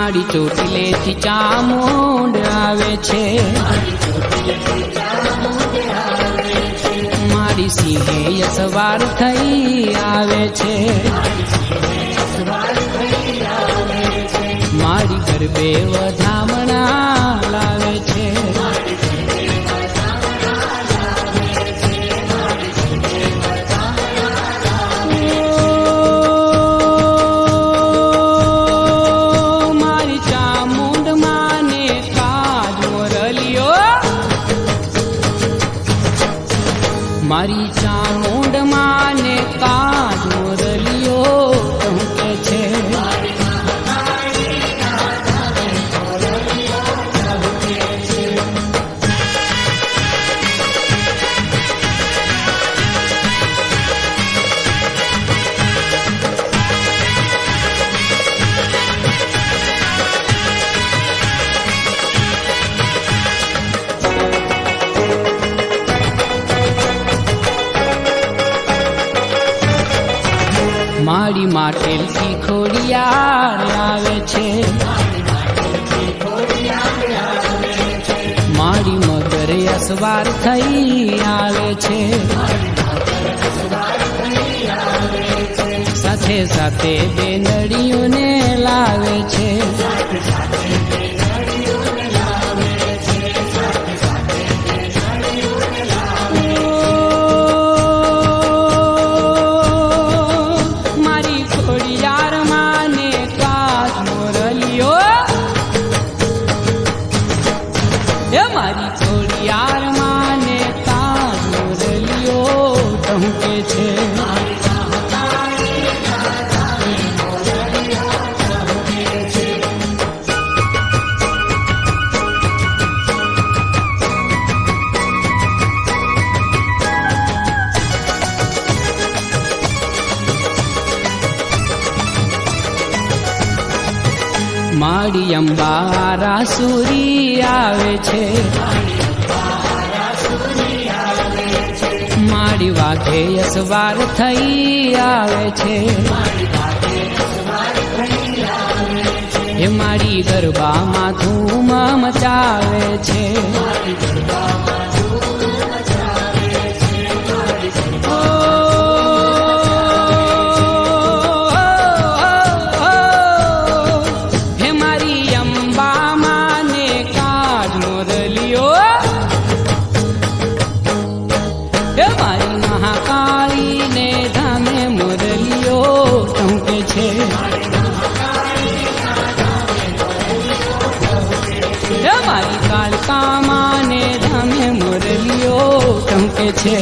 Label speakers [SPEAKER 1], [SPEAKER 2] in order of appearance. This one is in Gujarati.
[SPEAKER 1] મારી ચોટીલેથી ચામુંડ આવે છે, મારી સિંહે સવાર થઈ આવે છે, મારી ગરબે વધામણા લાવે છે, મારી ચામુંડ માને કાજ મોરલિયો, મારી ચામુંડ માને કાજ મોરલિયો ટહુકે છે, મારી માટેલથી ખોડિયાર આવે છે, મારી મગર અસવાર થઈ આવે છે, સાથે સાથે બેનડીઓને લાવે છે, મારી ખોડિયાર માને કાજ મોરલિયો ટહુકે છે, મારી અંબા રાસુરી આવે છે, મારી વાઘે અસવાર થઈ આવે છે, એ મારી ગરબામાં ધૂમ મચાવે છે, મારી મહાકાળીને ધામે મોરલિયો ટહુકે છે, મારી કાળકા માને ધામે મોરલિયો ટહુકે છે.